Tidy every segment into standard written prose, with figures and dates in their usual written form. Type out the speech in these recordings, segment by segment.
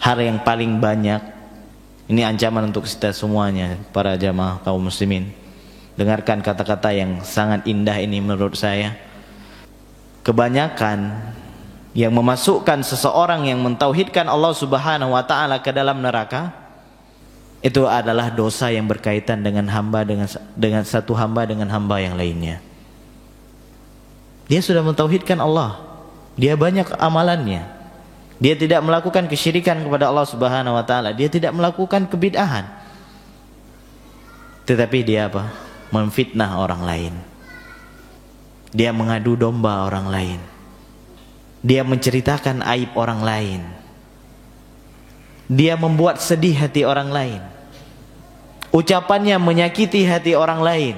hal yang paling banyak, ini ancaman untuk kita semuanya, para jamaah kaum muslimin. Dengarkan kata-kata yang sangat indah ini menurut saya. Kebanyakan yang memasukkan seseorang yang mentauhidkan Allah Subhanahu wa taala ke dalam neraka itu adalah dosa yang berkaitan dengan hamba dengan satu hamba dengan hamba yang lainnya. Dia sudah mentauhidkan Allah, dia banyak amalannya, dia tidak melakukan kesyirikan kepada Allah Subhanahu wa taala, dia tidak melakukan kebid'ahan, tetapi dia apa? Memfitnah orang lain, dia mengadu domba orang lain, dia menceritakan aib orang lain, dia membuat sedih hati orang lain, ucapannya menyakiti hati orang lain.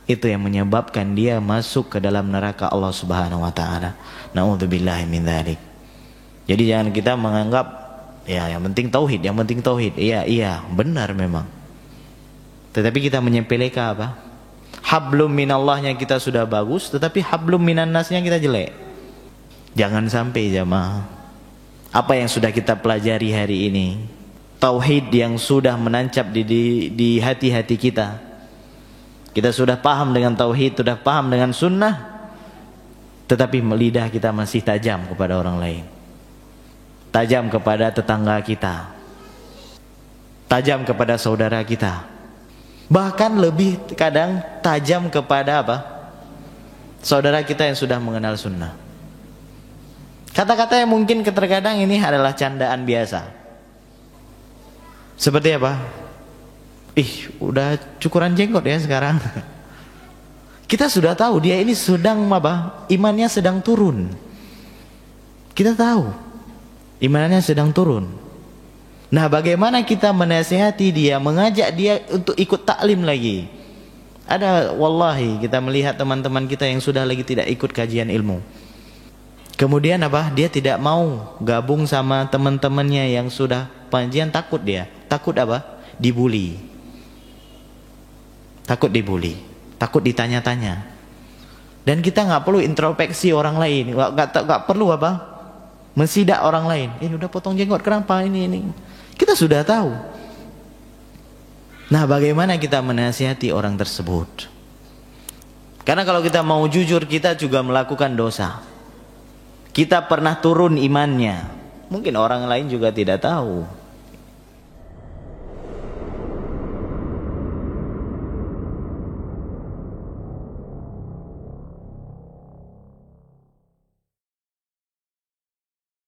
Itu yang menyebabkan dia masuk ke dalam neraka Allah Subhanahu wa taala. Na'udzubillahi min dzalik. Jadi jangan kita menganggap ya yang penting tauhid, yang penting tauhid. Iya, benar memang. Tetapi kita menyepelekan apa? Hablum minallahnya kita sudah bagus, tetapi hablum minan nasnya kita jelek. Jangan sampai jamaah. Apa yang sudah kita pelajari hari ini, tauhid yang sudah menancap di hati-hati kita. Kita sudah paham dengan tauhid, sudah paham dengan sunnah, tetapi lidah kita masih tajam kepada orang lain, tajam kepada tetangga kita, tajam kepada saudara kita, bahkan lebih kadang tajam kepada apa? Saudara kita yang sudah mengenal sunnah. Kata-kata yang mungkin terkadang ini adalah candaan biasa. Seperti apa? Udah cukuran jenggot ya sekarang. Kita sudah tahu dia ini sedang apa? Imannya sedang turun. Kita tahu imannya sedang turun. Nah, bagaimana kita menasihati dia, mengajak dia untuk ikut taklim lagi? Ada wallahi kita melihat teman-teman kita yang sudah lagi tidak ikut kajian ilmu. Kemudian apa? Dia tidak mau gabung sama teman-temannya yang sudah pengajian, takut dia. Takut apa? Dibully. Takut dibully, takut ditanya-tanya. Dan kita nggak perlu introspeksi orang lain, nggak perlu apa? Mensidak orang lain. Udah potong jenggot kenapa ini? Kita sudah tahu. Nah, bagaimana kita menasihati orang tersebut? Karena kalau kita mau jujur, kita juga melakukan dosa. Kita pernah turun imannya. Mungkin orang lain juga tidak tahu.